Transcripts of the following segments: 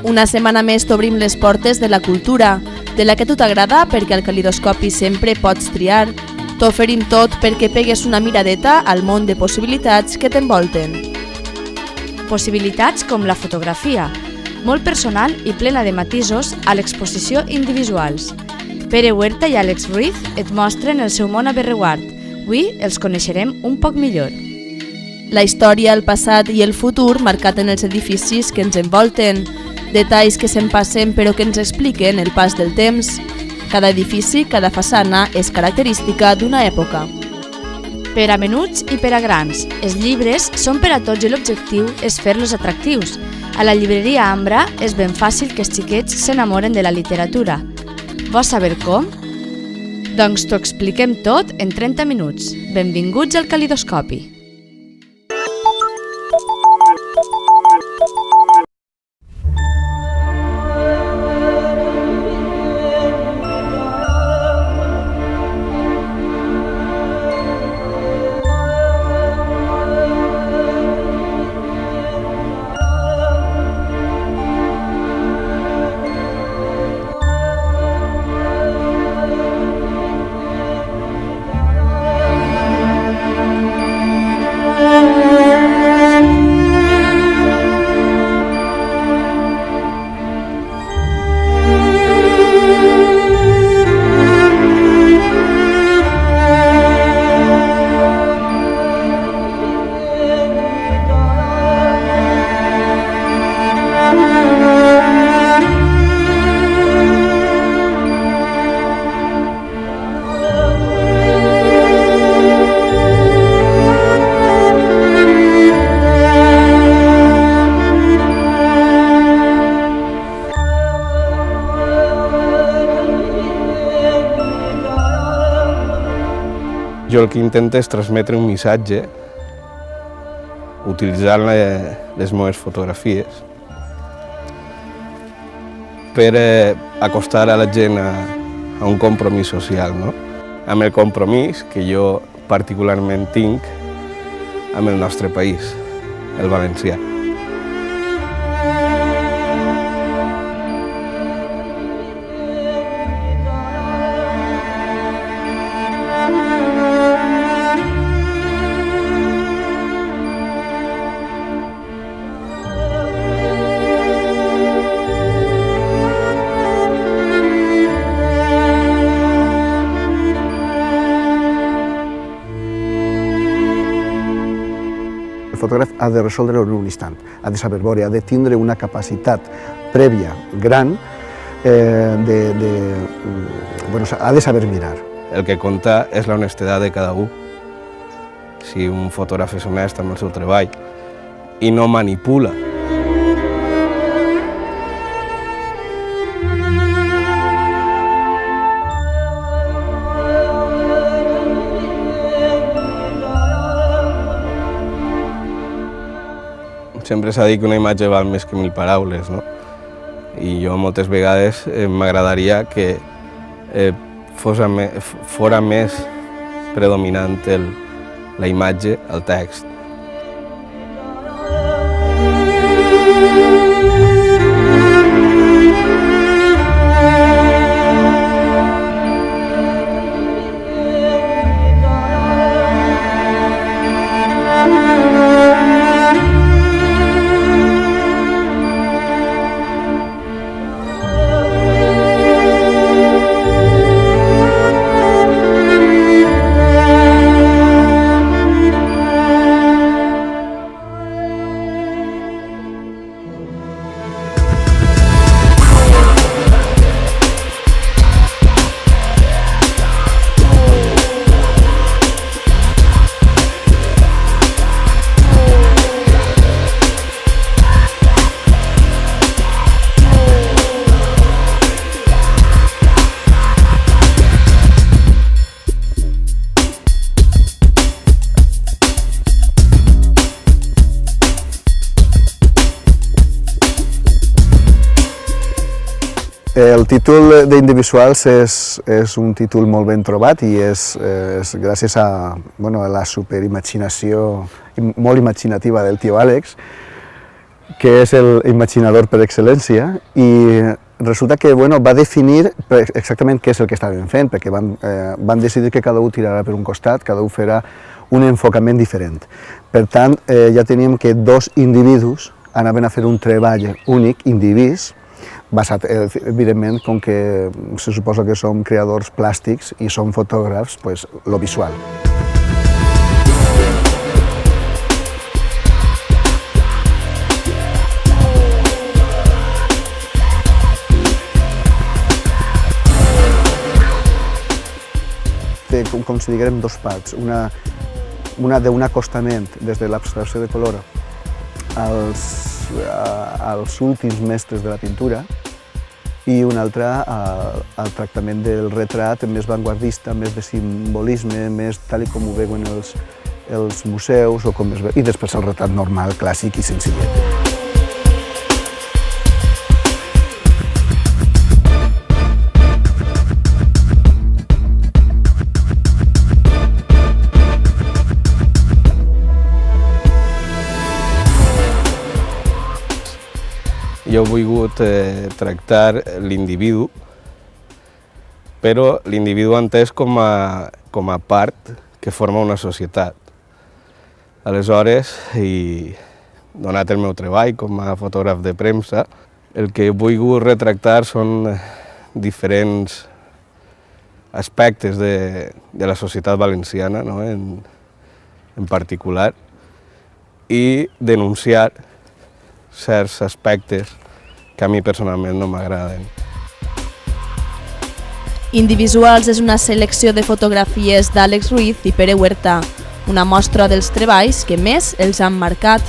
Una setmana més t'obrim les portes de la cultura, de la que a tu t'agrada perquè al Calidoscopi sempre pots triar. T'oferim tot perquè pegues una miradeta al món de possibilitats que t'envolten. Possibilitats com la fotografia, molt personal i plena de matisos a l'exposició Indivisuals. Pere Huerta i Àlex Ruiz et mostren el seu món a Berreguard. Avui els coneixerem un poc millor. La història, el passat i el futur marcat en els edificis que ens envolten. Detalls que se'n passen però que ens expliquen el pas del temps. Cada edifici, cada façana és característica d'una època. Per a menuts i per a grans, els llibres són per a tots i l'objectiu és fer-los atractius. A la llibreria Ambra és ben fàcil que els xiquets s'enamoren de la literatura. Vols saber com? Doncs t'ho expliquem tot en 30 minuts. Benvinguts al Calidoscopi. Jo el que intento és transmetre un missatge utilitzant les meves fotografies per acostar a la gent a un compromís social, no? Amb el compromís que jo particularment tinc amb el nostre país, el valencià. El fotògraf ha de resoldre-ho en un instant, ha de saber veure, ha de tindre una capacitat prèvia gran, ha de saber mirar. El que compta és l'honestedat de cada un. Si un fotògraf és honest amb el seu treball i no manipula. Sempre s'ha dit que una imatge val més que 1000 paraules, no? I jo moltes vegades m'agradaria que fora més predominant la imatge al text. El títol d'Indivisuals és un títol molt ben trobat i és gràcies a la superimaginació molt imaginativa del tio Àlex, que és el imaginador per excel·lència, i resulta que va definir exactament què és el que estaven fent, perquè van decidir que cada un tirarà per un costat, cada un farà un enfocament diferent. Per tant, ja teníem que dos individus anaven a fer un treball únic, indivís, basat, evidentment, com que se suposa que som creadors plàstics i som fotògrafs, lo visual. Com si diguem dos parts, una d'un acostament des de l'abstracció de color als últims mestres de la pintura i una altra al tractament del retrat més vanguardista, més de simbolisme, més tal com ho veuen els museus, i després el retrat normal, clàssic i senzillet. Jo he volgut tractar l'individu, però l'individu entès com a part que forma una societat. Aleshores, i donat el meu treball com a fotògraf de premsa, el que he volgut retractar són diferents aspectes de la societat valenciana, no? en particular, i denunciar certs aspectes que a mi personalment no m'agraden. Indivisuals és una selecció de fotografies d'Àlex Ruiz i Pere Huerta, una mostra dels treballs que més els han marcat.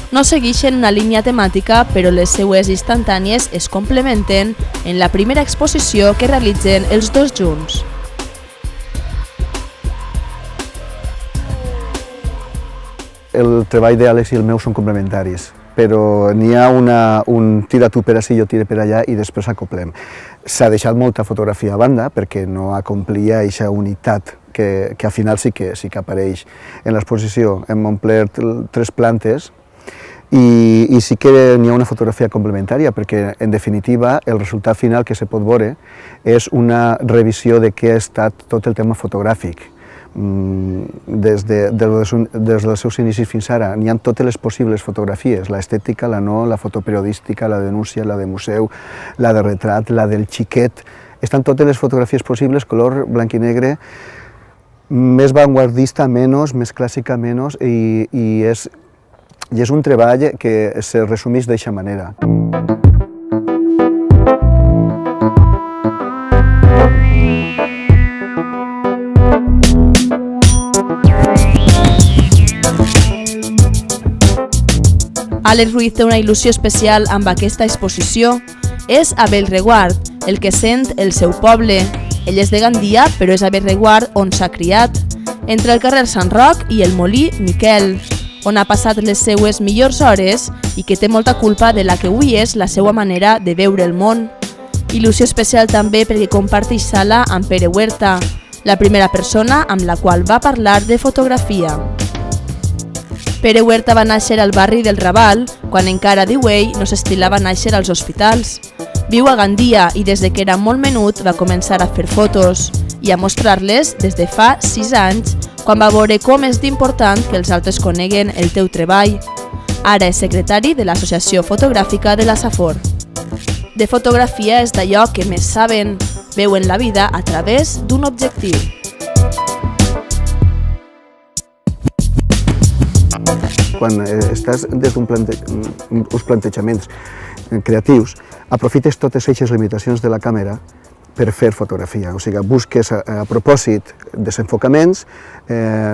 No segueixen una línia temàtica, però les seues instantànies es complementen en la primera exposició que realitzen els dos junts. El treball d'Àlex i el meu són complementaris, però n'hi ha un tira tu per ací, jo tire per allà i després acoplem. S'ha deixat molta fotografia a banda perquè no acomplia aquesta unitat que al final sí que apareix en l'exposició. Hem omplert 3 plantes i sí que n'hi ha una fotografia complementària perquè, en definitiva, el resultat final que se pot veure és una revisió de què ha estat tot el tema fotogràfic. Des dels seus inicis fins ara. N'hi ha totes les possibles fotografies, l'estètica, la no, la fotoperiodística, la denúncia, la de museu, la de retrat, la del xiquet. Estan totes les fotografies possibles, color blanc i negre, més vanguardista, menys, més clàssica, menys, i és un treball que se resumeix d'aquesta manera. Àlex Ruiz té una il·lusió especial amb aquesta exposició. És a Bellreguard, el que sent el seu poble. Ell és de Gandia, però és a Bellreguard on s'ha criat, entre el carrer Sant Roc i el Molí Miquel, on ha passat les seues millors hores i que té molta culpa de la que avui és la seva manera de veure el món. Il·lusió especial també perquè comparteix sala amb Pere Huerta, la primera persona amb la qual va parlar de fotografia. Pere Huerta va néixer al barri del Raval, quan encara, diu ell, no s'estilava néixer als hospitals. Viu a Gandia i des que era molt menut va començar a fer fotos i a mostrar-les des de fa 6 anys, quan va veure com és d'important que els altres coneguen el teu treball. Ara és secretari de l'Associació Fotogràfica de la Safor. De fotografia és d'allò que més saben, veuen la vida a través d'un objectiu. Quan estàs des d'uns plantejaments creatius, aprofites totes aquestes limitacions de la càmera per fer fotografia. O sigui, busques a propòsit desenfocaments,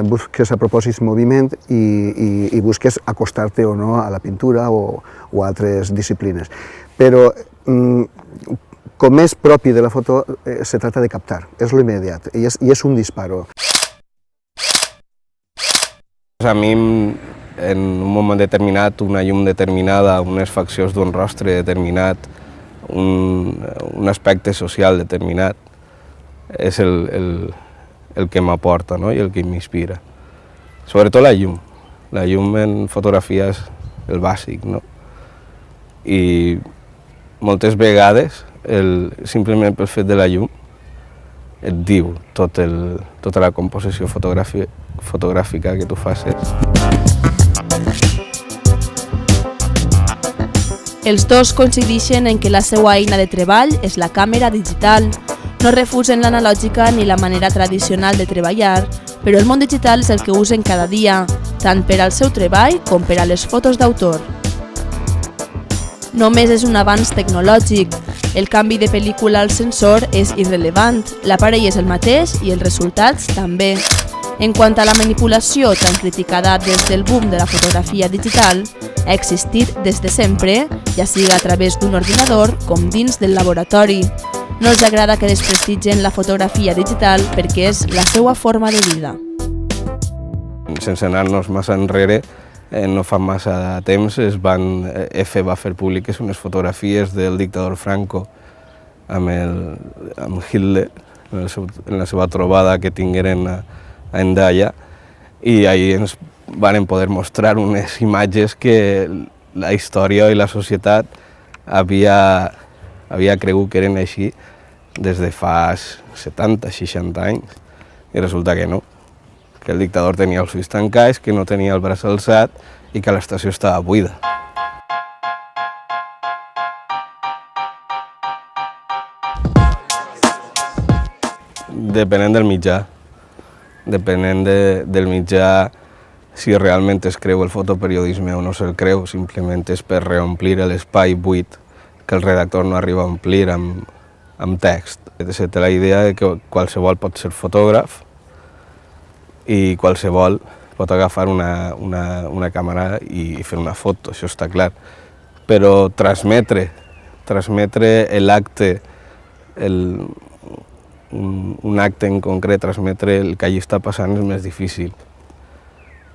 busques a propòsit moviment i busques acostar-te o no a la pintura o a altres disciplines. Però com és propi de la foto, se trata de captar, és l'immediat i és un disparo. A mi, en un moment determinat, una llum determinada, unes faccions d'un rostre determinat, un aspecte social determinat, és el que m'aporta, no? I el que m'inspira. Sobretot la llum. La llum en fotografia és el bàsic, no? i moltes vegades simplement pel fet de la llum et diu tota la composició fotogràfica que tu facis. Els dos coincideixen en que la seva eina de treball és la càmera digital. No refusen l'analògica ni la manera tradicional de treballar, però el món digital és el que usen cada dia, tant per al seu treball com per a les fotos d'autor. Només és un avanç tecnològic. El canvi de pel·lícula al sensor és irrellevant, l'aparell és el mateix i els resultats també. En quant a la manipulació tan criticada des del boom de la fotografia digital, ha existit des de sempre, ja sigui a través d'un ordinador com dins del laboratori. No els agrada que desprestigien la fotografia digital perquè és la seva forma de vida. Sense anar-nos massa enrere, no fa massa temps EFE va fer públiques unes fotografies del dictador Franco amb Hitler en la seva trobada que tingueren a Hendaya, i ahir ens van poder mostrar unes imatges que la història i la societat havia cregut que eren així des de fa 70-60 anys, i resulta que no, que el dictador tenia els ulls tancats, que no tenia el braç alçat i que l'estació estava buida. Depenent del mitjà. Depenent del mitjà, si realment es creu el fotoperiodisme o no se'l creu, simplement és per reomplir l'espai buit que el redactor no arriba a omplir amb text. Se té la idea que qualsevol pot ser fotògraf i qualsevol pot agafar una càmera i fer una foto, això està clar. Però transmetre l'acte, un acte en concret, transmetre el que allí està passant és més difícil.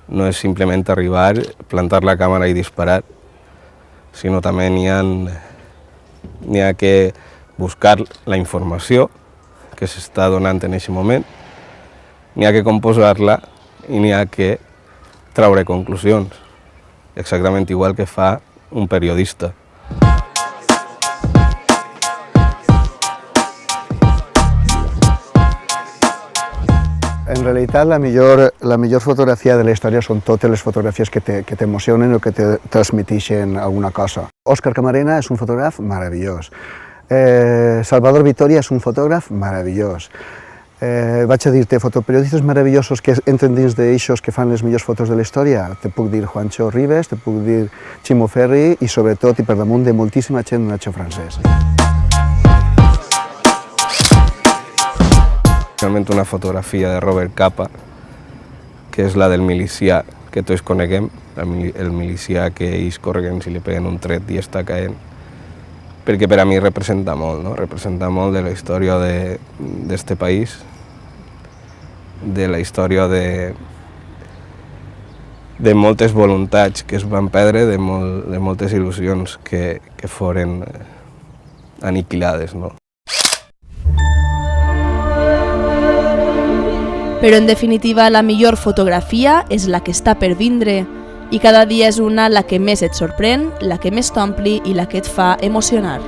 No és simplement arribar, plantar la càmera i disparar, sinó també n'hi ha que buscar la informació que s'està donant en aquest moment, n'hi ha que composar-la i n'hi ha que traure conclusions, exactament igual que fa un periodista. En realitat, la millor fotografia de la història són totes les fotografies que t'emocionen o que te transmeteixen alguna cosa. Òscar Camarena és un fotògraf meravellós. Salvador Vittoria és un fotògraf meravellós. Vaig a dir-te fotoperiodistes meravellosos que entren dins d'eixos que fan les millors fotos de la història. Te puc dir Juancho Ribes, te puc dir Ximo Ferri i sobretot i per damunt de moltíssima gent Nacho Francés. Realment una fotografia de Robert Capa, que és la del milicià que tots coneguem, el milicià que ells correguen si li peguen un tret i està caent, perquè per a mi representa molt, no? Representa molt de la història d'este país, de la història de moltes voluntats que es van perdre, de moltes il·lusions que foren aniquilades, no? Però en definitiva la millor fotografia és la que està per vindre i cada dia és una la que més et sorprèn, la que més t'ompli i la que et fa emocionar.